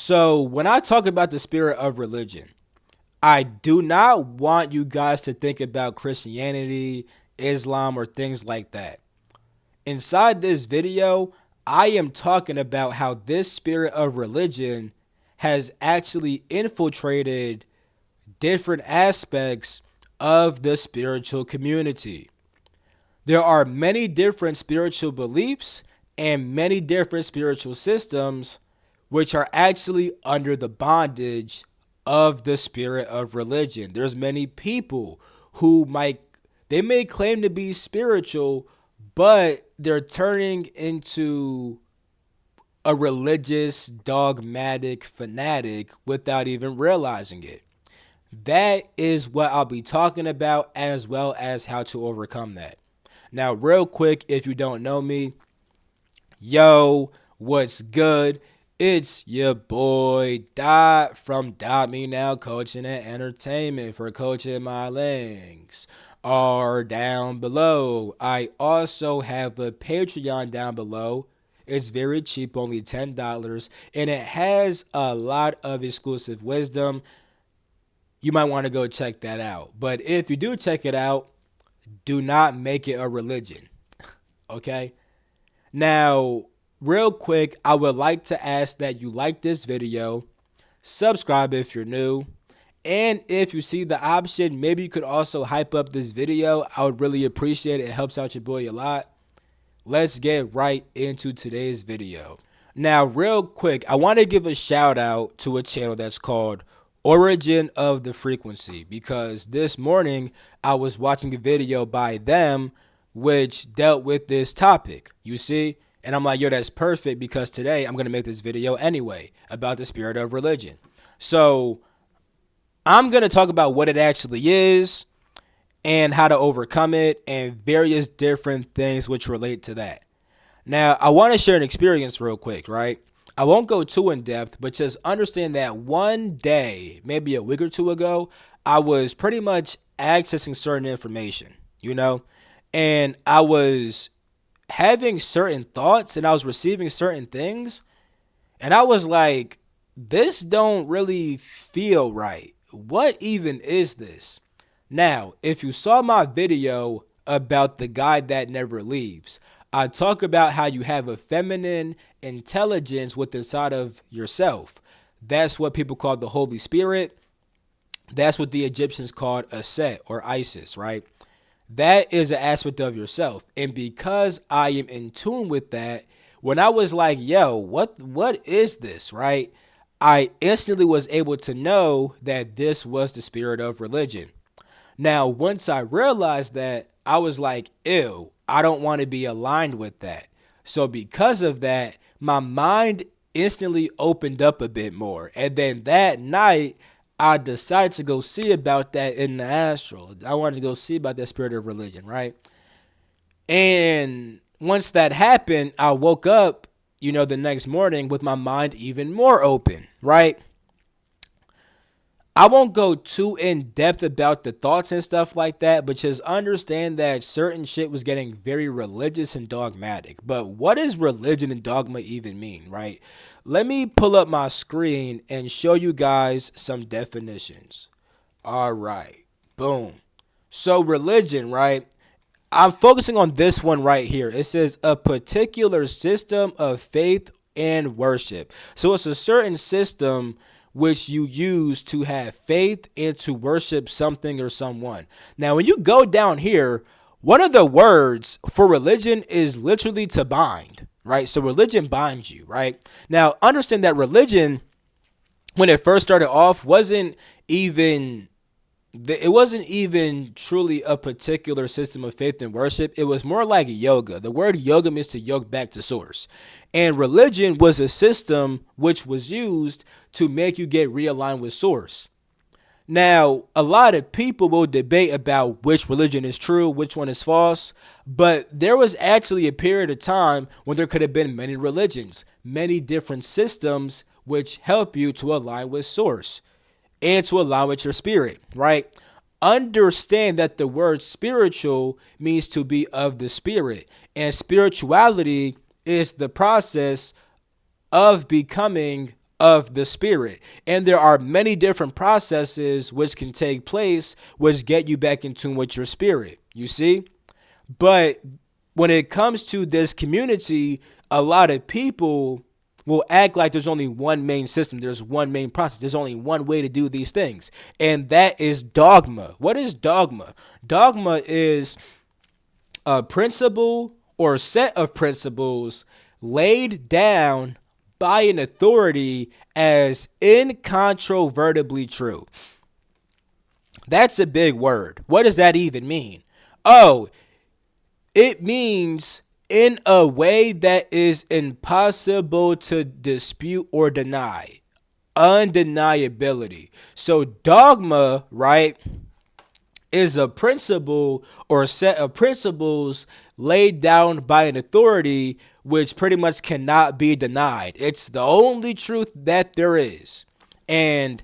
So, when I talk about the spirit of religion, I do not want you guys to think about Christianity, Islam, or things like that. Inside this video, I am talking about how this spirit of religion has actually infiltrated different aspects of the spiritual community. There are many different spiritual beliefs and many different spiritual systems which are actually under the bondage of the spirit of religion. There's many people who they may claim to be spiritual, but they're turning into a religious, dogmatic fanatic without even realizing it. That is what I'll be talking about, as well as how to overcome that. Now, real quick, if you don't know me, yo, what's good? It's your boy Dot from Dot Me Now Coaching and Entertainment for coaching my links are down below. I also have a Patreon down below. It's very cheap, only $10, and it has a lot of exclusive wisdom. You might want to go check that out. But if you do check it out, do not make it a religion. Okay? Now, real quick, I would like to ask that you like this video, subscribe if you're new, and if you see the option, maybe you could also hype up this video. I would really appreciate it. It helps out your boy a lot. Let's get right into today's video. Now, real quick, I want to give a shout out to a channel that's called Origin of the Frequency, because this morning I was watching a video by them which dealt with this topic, you see? And I'm like, yo, that's perfect, because today I'm going to make this video anyway about the spirit of religion. So I'm going to talk about what it actually is and how to overcome it and various different things which relate to that. Now, I want to share an experience real quick, right? I won't go too in depth, but just understand that one day, maybe a week or two ago, I was pretty much accessing certain information, and I was having certain thoughts and I was receiving certain things. And I was like, this don't really feel right. What even is this? Now, if you saw my video about the guy that never leaves, I talk about how you have a feminine intelligence within inside of yourself. That's what people call the Holy Spirit. That's what the Egyptians called Aset or Isis, right? That is an aspect of yourself. And because I am in tune with that, when I was like, yo, what is this, right? I instantly was able to know that this was the spirit of religion. Now, once I realized that, I was like, ew, I don't want to be aligned with that. So because of that, my mind instantly opened up a bit more. And then that night, I decided to go see about that in the astral. I wanted to go see about that spirit of religion, right? And once that happened, I woke up, the next morning with my mind even more open, right? I won't go too in depth about the thoughts and stuff like that, but just understand that certain shit was getting very religious and dogmatic. But what does religion and dogma even mean, right? Let me pull up my screen and show you guys some definitions. All right, boom. So religion, right? I'm focusing on this one right here. It says a particular system of faith and worship. So it's a certain system which you use to have faith and to worship something or someone. Now, when you go down here, one of the words for religion is literally to bind, right? So religion binds you, right? Now, understand that religion, when it first started off, it wasn't even truly a particular system of faith and worship. It was more like yoga. The word yoga means to yoke back to source. And religion was a system which was used to make you get realigned with source. Now, a lot of people will debate about which religion is true, which one is false, but there was actually a period of time when there could have been many religions, many different systems which help you to align with source and to align with your spirit, right? Understand that the word spiritual means to be of the spirit, and spirituality is the process of becoming of the spirit. And there are many different processes which can take place which get you back in tune with your spirit. You see? But when it comes to this community, a lot of people will act like there's only one main system, there's one main process, there's only one way to do these things. And that is dogma. What is dogma? Dogma is a principle or set of principles laid down by an authority as incontrovertibly true. That's a big word. What does that even mean? Oh, it means in a way that is impossible to dispute or deny. Undeniability. So dogma, right, is a principle or set of principles laid down by an authority which pretty much cannot be denied. It's the only truth that there is. And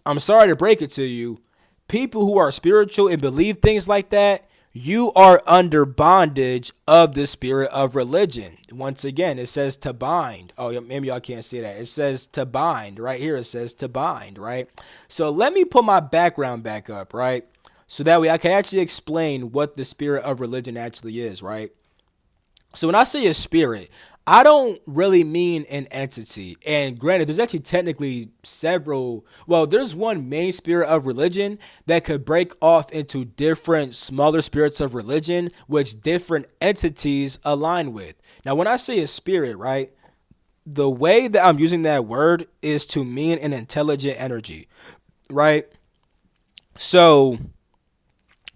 I'm sorry to break it to you, people who are spiritual and believe things like that, you are under bondage of the spirit of religion. Once again, it says to bind. Oh, maybe y'all can't see that. It says to bind right here. It says to bind, right? So let me put my background back up, right? So that way I can actually explain what the spirit of religion actually is, right? So when I say a spirit, I don't really mean an entity. And granted, there's actually technically several. Well, there's one main spirit of religion that could break off into different smaller spirits of religion, which different entities align with. Now, when I say a spirit, right, the way that I'm using that word is to mean an intelligent energy, right? So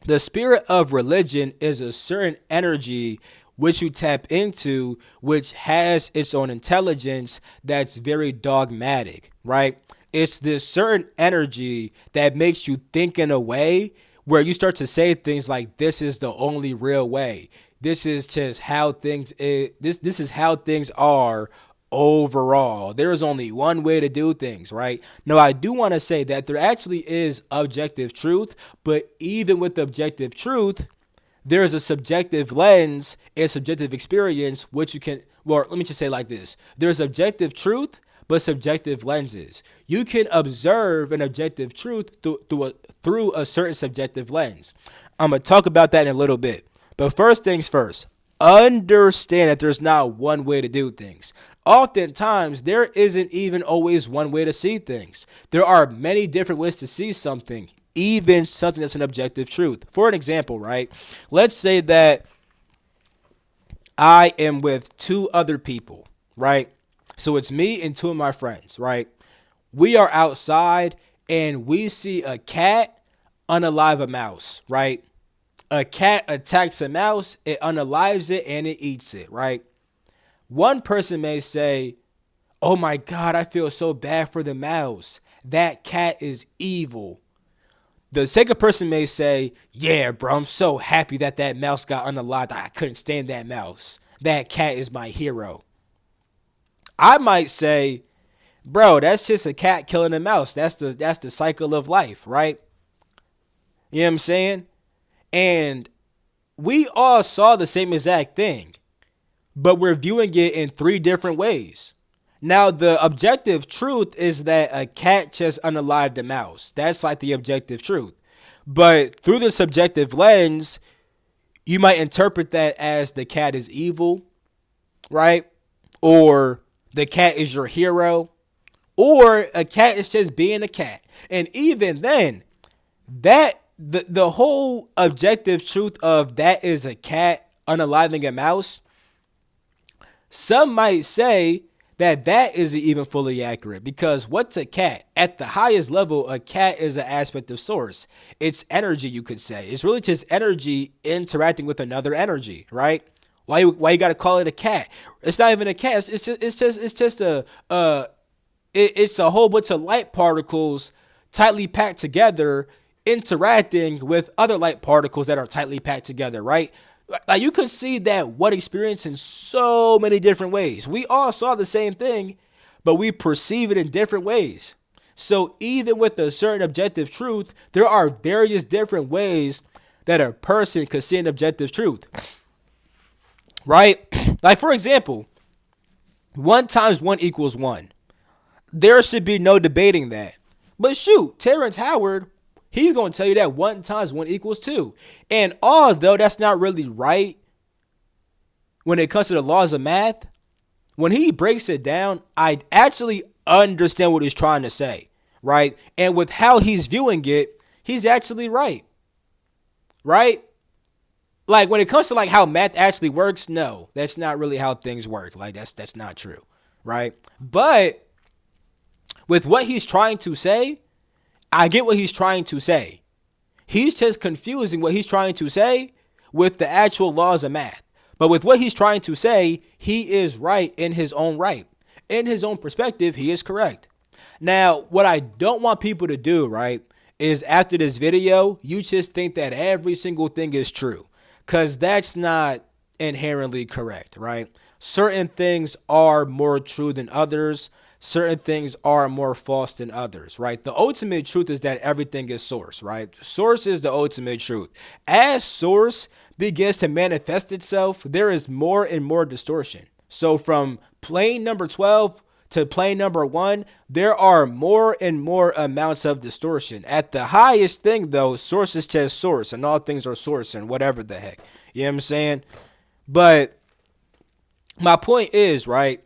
the spirit of religion is a certain energy which you tap into, which has its own intelligence that's very dogmatic, right? It's this certain energy that makes you think in a way where you start to say things like, this is the only real way. This is just how things is. This is how things are overall. There is only one way to do things, right? Now, I do want to say that there actually is objective truth, but even with objective truth, there's a subjective lens and subjective experience, which you can, well, let me just say it like this. There's objective truth, but subjective lenses. You can observe an objective truth through a certain subjective lens. I'm going to talk about that in a little bit. But first things first, understand that there's not one way to do things. Oftentimes, there isn't even always one way to see things. There are many different ways to see something, even something that's an objective truth. For an example, right? Let's say that I am with two other people, right? So it's me and two of my friends, right? We are outside and we see a cat unalive a mouse, right? A cat attacks a mouse, it unalives it, and it eats it, right? One person may say, oh my God, I feel so bad for the mouse. That cat is evil. The second person may say, yeah, bro, I'm so happy that that mouse got unalived. I couldn't stand that mouse. That cat is my hero. I might say, bro, that's just a cat killing a mouse. That's the cycle of life, right? You know what I'm saying? And we all saw the same exact thing, but we're viewing it in three different ways. Now, the objective truth is that a cat just unalived a mouse. That's like the objective truth. But through the subjective lens, you might interpret that as the cat is evil, right? Or the cat is your hero, or a cat is just being a cat. And even then, that the whole objective truth of that is a cat unaliving a mouse, some might say that isn't even fully accurate, because what's a cat? At the highest level, a cat is an aspect of source. It's energy, you could say. It's really just energy interacting with another energy, right? Why you got to call it a cat? It's not even a cat. It's just a whole bunch of light particles tightly packed together interacting with other light particles that are tightly packed together, right? Like, you could see that one experience in so many different ways. We all saw the same thing, but we perceive it in different ways. So even with a certain objective truth, there are various different ways that a person could see an objective truth, right? Like, for example, 1 times 1 equals 1. There should be no debating that. But shoot, Terrence Howard, he's going to tell you that 1 times 1 equals 2. And although that's not really right when it comes to the laws of math, when he breaks it down, I actually understand what he's trying to say, right? And with how he's viewing it, he's actually right, right? Like when it comes to like how math actually works, no, that's not really how things work. Like that's not true, right? But with what he's trying to say, I get what he's trying to say. He's just confusing what he's trying to say with the actual laws of math. But with what he's trying to say, he is right in his own right. In his own perspective, he is correct. Now, what I don't want people to do, right, is after this video, you just think that every single thing is true. Because that's not inherently correct, right? Certain things are more true than others. Certain things are more false than others, right? The ultimate truth is that everything is source, right? Source is the ultimate truth. As source begins to manifest itself, there is more and more distortion. So from plane number 12 to plane number 1, there are more and more amounts of distortion. At the highest thing, though, source is just source, and all things are source, and whatever the heck. You know what I'm saying? But my point is, right,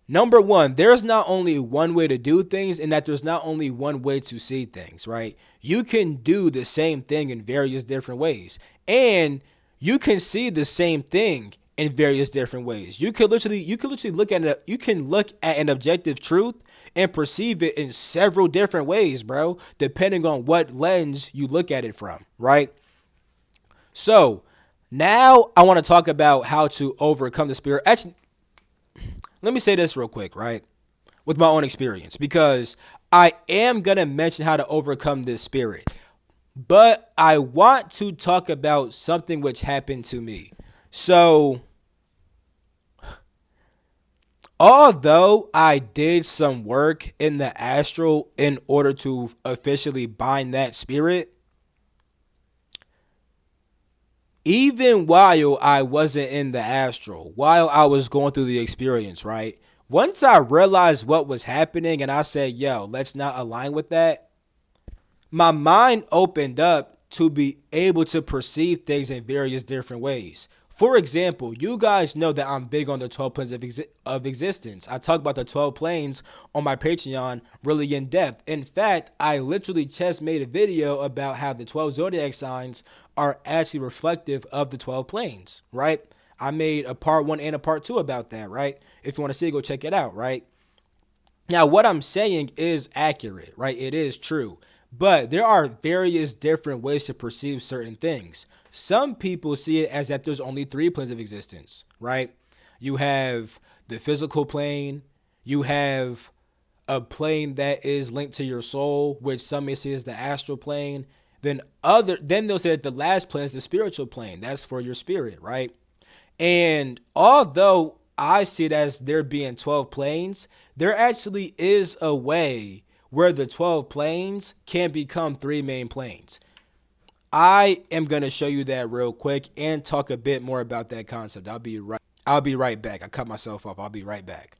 number one, there's not only one way to do things, and that there's not only one way to see things, right? You can do the same thing in various different ways, and you can see the same thing in various different ways. You can literally look at it. You can look at an objective truth and perceive it in several different ways, bro, depending on what lens you look at it from, right? So now I want to talk about how to overcome the spirit. Actually, let me say this real quick, right? With my own experience, because I am going to mention how to overcome this spirit, but I want to talk about something which happened to me. So, although I did some work in the astral in order to officially bind that spirit, even while I wasn't in the astral, while I was going through the experience, right? Once I realized what was happening and I said, yo, let's not align with that, my mind opened up to be able to perceive things in various different ways. For example, you guys know that I'm big on the 12 planes of existence. I talk about the 12 planes on my Patreon really in depth. In fact, I literally just made a video about how the 12 zodiac signs are actually reflective of the 12 planes, right? I made a part 1 and a part 2 about that, right? If you want to see it, go check it out, right? Now, what I'm saying is accurate, right? It is true. But there are various different ways to perceive certain things. Some people see it as that there's only 3 planes of existence, right? You have the physical plane, you have a plane that is linked to your soul, which some may see as the astral plane. Then they'll say that the last plane is the spiritual plane. That's for your spirit, right? And although I see it as there being 12 planes, there actually is a way where the 12 planes can become 3 main planes. I am going to show you that real quick and talk a bit more about that concept. I'll be right back. I cut myself off. I'll be right back.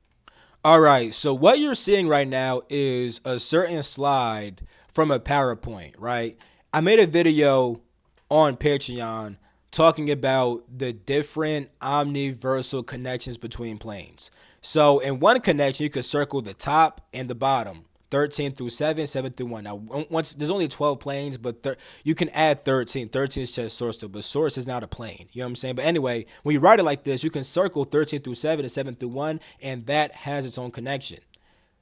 All right. So what you're seeing right now is a certain slide from a PowerPoint, right? I made a video on Patreon talking about the different omniversal connections between planes. So in one connection, you could circle the top and the bottom. 13 through 7, 7 through 1. Now, once there's only 12 planes, but you can add 13. 13 is just source, though, but source is not a plane. You know what I'm saying? But anyway, when you write it like this, you can circle 13 through 7 and 7 through 1, and that has its own connection.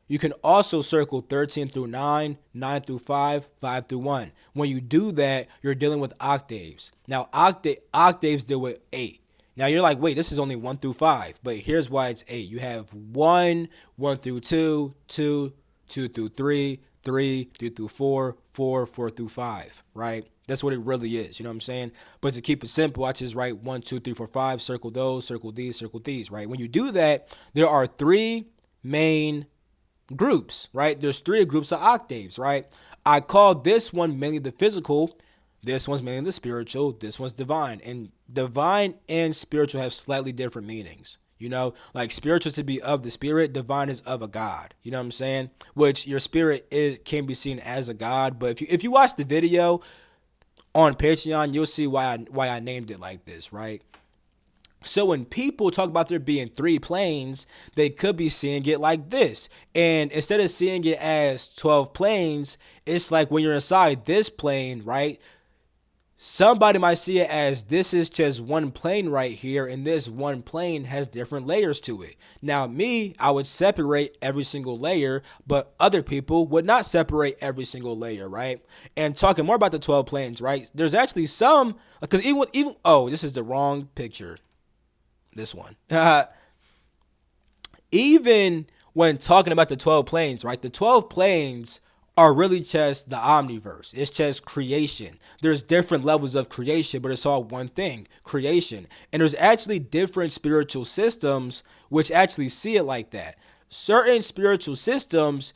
You can also circle 13 through 9, 9 through 5, 5 through 1. When you do that, you're dealing with octaves. Now, octaves deal with 8. Now, you're like, wait, this is only 1 through 5, but here's why it's 8. You have 1, 1 through 2, 2, 2 through 3, 3 through 4, 4 through 5, right? That's what it really is, you know what I'm saying? But to keep it simple, I just write 1, 2, 3, 4, 5, circle those, circle these, right? When you do that, there are 3 main groups, right? There's 3 groups of octaves, right? I call this one mainly the physical, this one's mainly the spiritual, this one's divine. And divine and spiritual have slightly different meanings. You know, like spiritual is to be of the spirit, divine is of a God. You know what I'm saying? Which your spirit is can be seen as a God. But if you watch the video on Patreon, you'll see why I named it like this, right? So when people talk about there being three planes, they could be seeing it like this. And instead of seeing it as 12 planes, it's like when you're inside this plane, right? Somebody might see it as this is just one plane right here, and this one plane has different layers to it. Now, me, I would separate every single layer, but other people would not separate every single layer, right? And talking more about the 12 planes, right? There's actually some, because even oh, this is the wrong picture. This one. Even when talking about the 12 planes, right? The 12 planes are really just the omniverse. It's just creation. There's different levels of creation, but it's all one thing, creation. And there's actually different spiritual systems which actually see it like that. Certain spiritual systems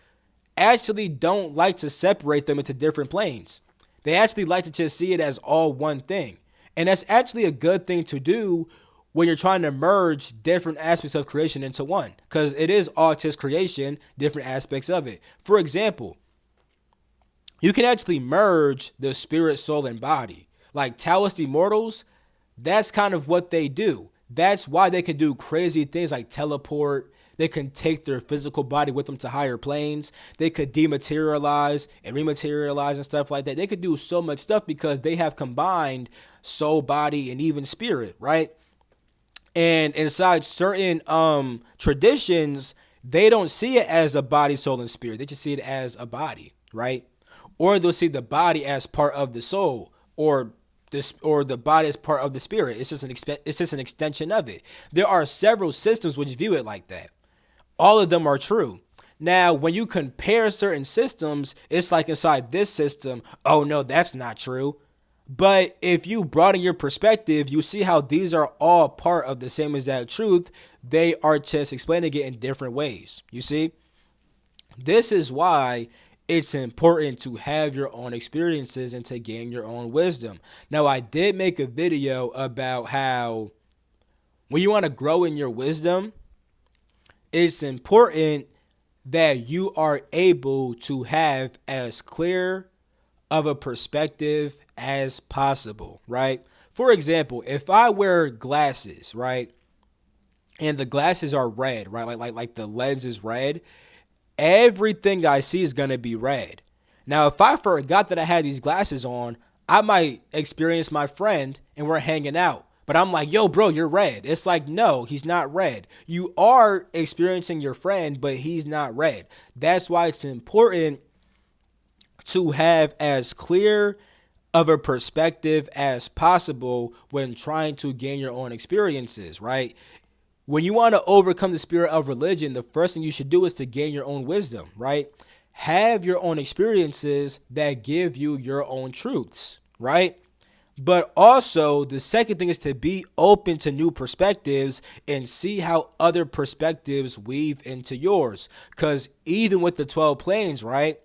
actually don't like to separate them into different planes. They actually like to just see it as all one thing. And that's actually a good thing to do when you're trying to merge different aspects of creation into one, because it is all just creation, different aspects of it. For example, you can actually merge the spirit, soul, and body. Like Taoist Immortals, that's kind of what they do. That's why they can do crazy things like teleport. They can take their physical body with them to higher planes. They could dematerialize and rematerialize and stuff like that. They could do so much stuff because they have combined soul, body, and even spirit, right? And inside certain traditions, they don't see it as a body, soul, and spirit. They just see it as a body, right? Or they'll see the body as part of the soul, or the body as part of the spirit. It's just an extension of it. There are several systems which view it like that. All of them are true. Now, when you compare certain systems, it's like inside this system, oh no, that's not true. But if you broaden your perspective, you see how these are all part of the same exact truth. They are just explaining it in different ways. You see? This is why it's important to have your own experiences and to gain your own wisdom. Now, I did make a video about how when you want to grow in your wisdom, it's important that you are able to have as clear of a perspective as possible, right? For example, if I wear glasses, right, and the glasses are red, right, like the lens is red, everything I see is gonna be red. Now, if I forgot that I had these glasses on, I might experience my friend and we're hanging out. But I'm like, yo, bro, you're red. It's like, no, he's not red. You are experiencing your friend, but he's not red. That's why it's important to have as clear of a perspective as possible when trying to gain your own experiences, right? When you want to overcome the spirit of religion, the first thing you should do is to gain your own wisdom, right? Have your own experiences that give you your own truths, right? But also, the second thing is to be open to new perspectives and see how other perspectives weave into yours. Because even with the 12 planes, right?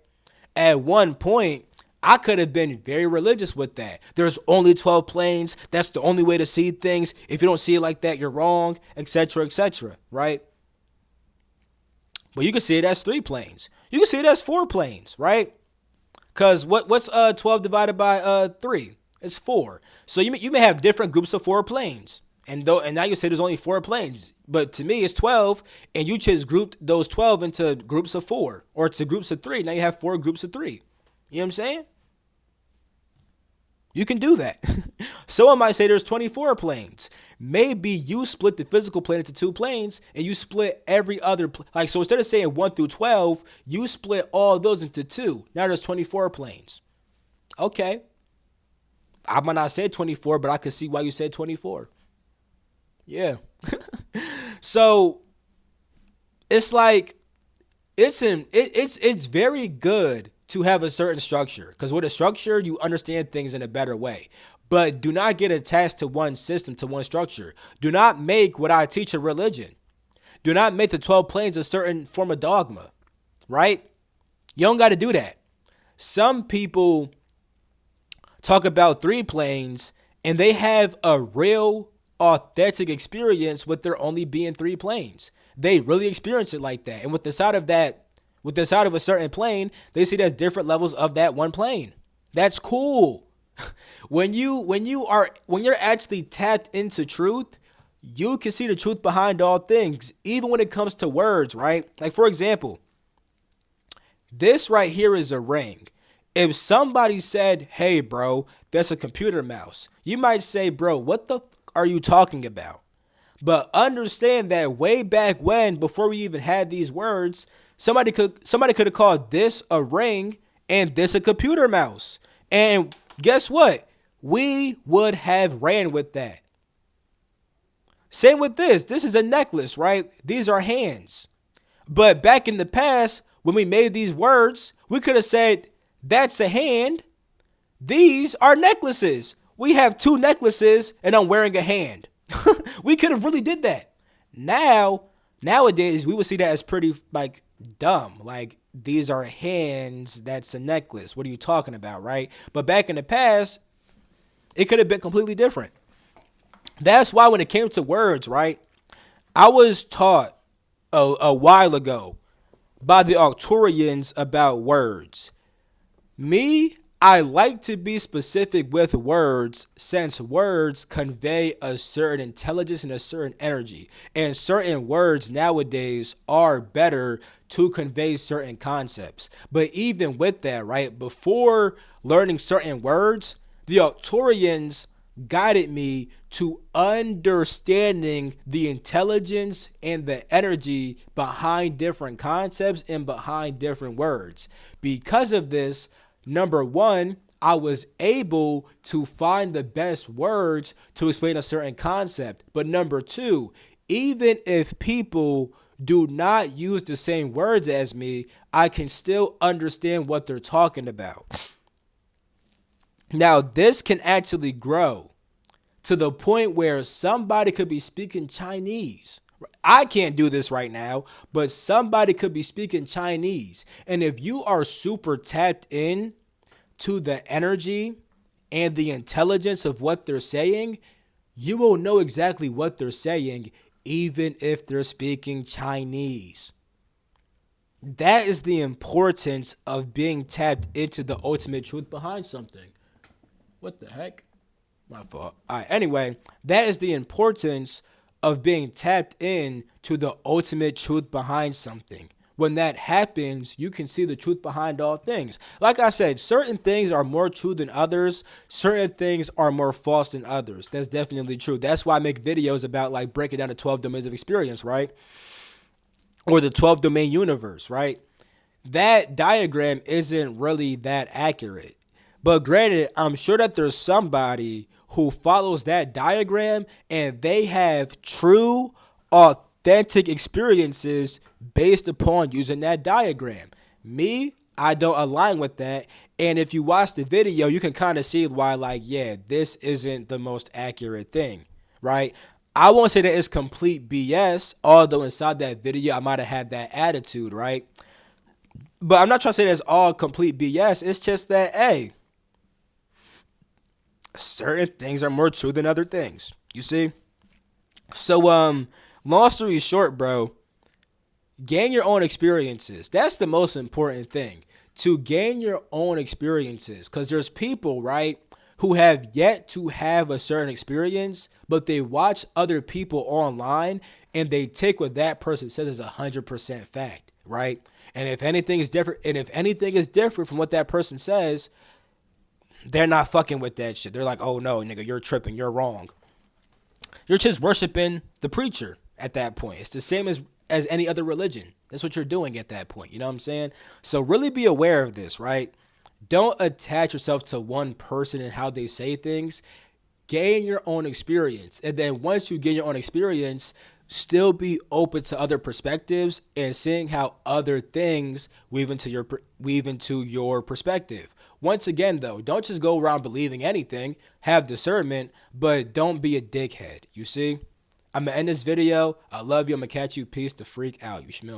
At one point, I could have been very religious with that. There's only 12 planes. That's the only way to see things. If you don't see it like that, you're wrong, etc., right? But you can see it as 3 planes. You can see it as 4 planes, right? Because what's 12 divided by 3? It's 4. So you may have different groups of 4 planes. And now you say there's only 4 planes. But to me, it's 12. And you just grouped those 12 into groups of 4. Or to groups of 3. Now you have 4 groups of 3. You know what I'm saying? You can do that. Someone might say there's 24 planes. Maybe you split the physical plane into 2 planes and you split every other so instead of saying 1 through 12, you split all those into 2. Now there's 24 planes. Okay. I might not say 24, but I could see why you said 24. Yeah. So it's like it's very good to have a certain structure, because with a structure you understand things in a better way. But do not get attached to one system, to one structure. Do not make what I teach a religion. Do not make the 12 planes a certain form of dogma, right? You don't got to do that. Some people talk about 3 planes and they have a real authentic experience with there only being three planes. They really experience it like that. And with the side of that, with the side of a certain plane, they see there's different levels of that one plane. That's cool. When you're actually tapped into truth, you can see the truth behind all things, even when it comes to words, right? Like for example, this right here is a ring. If somebody said, "Hey, bro, that's a computer mouse," you might say, "Bro, what the are you talking about?" But understand that way back when, before we even had these words, somebody could have called this a ring and this a computer mouse. And guess what? We would have ran with that. Same with this. This is a necklace, right? These are hands. But back in the past, when we made these words, we could have said, "That's a hand. These are necklaces. We have two necklaces and I'm wearing a hand." We could have really did that. Nowadays, we would see that as pretty like dumb. Like these are hands, that's a necklace. What are you talking about, right? But back in the past, it could have been completely different. That's why when it came to words, right? I was taught a while ago by the Arcturians about words. Me, I like to be specific with words since words convey a certain intelligence and a certain energy. And certain words nowadays are better to convey certain concepts. But even with that, right, before learning certain words, the Arcturians guided me to understanding the intelligence and the energy behind different concepts and behind different words. Because of this, number one, I was able to find the best words to explain a certain concept. But number two, even if people do not use the same words as me, I can still understand what they're talking about. Now, this can actually grow to the point where somebody could be speaking Chinese. I can't do this right now, but somebody could be speaking Chinese. And if you are super tapped in to the energy and the intelligence of what they're saying, you will know exactly what they're saying, even if they're speaking Chinese. That is the importance of being tapped into the ultimate truth behind something. What the heck? My fault. All right. Anyway, that is the importance of being tapped in to the ultimate truth behind something. When that happens, you can see the truth behind all things. Like I said, certain things are more true than others. Certain things are more false than others. That's definitely true. That's why I make videos about like breaking down the 12 domains of experience, right? Or the 12 domain universe, right? That diagram isn't really that accurate. But granted, I'm sure that there's somebody who follows that diagram and they have true, authentic experiences based upon using that diagram. Me, I don't align with that. And if you watch the video, you can kind of see why, like, yeah, this isn't the most accurate thing, right? I won't say that it's complete BS, although inside that video, I might have had that attitude, right? But I'm not trying to say that's all complete BS. It's just that, hey, certain things are more true than other things. You see? So, long story short, bro, gain your own experiences. That's the most important thing. To gain your own experiences. Because there's people, right, who have yet to have a certain experience, but they watch other people online and they take what that person says as 100% fact, right? And if anything is different from what that person says, they're not fucking with that shit. They're like, "Oh no, nigga, you're tripping, you're wrong." You're just worshiping the preacher at that point. It's the same as any other religion. That's what you're doing at that point. You know what I'm saying? So really be aware of this, right? Don't attach yourself to one person and how they say things. Gain your own experience. And then once you gain your own experience, still be open to other perspectives and seeing how other things weave into your perspective. Once again, though, don't just go around believing anything. Have discernment, but don't be a dickhead. You see? I'm going to end this video. I love you. I'm going to catch you. Peace the freak out. You smell me?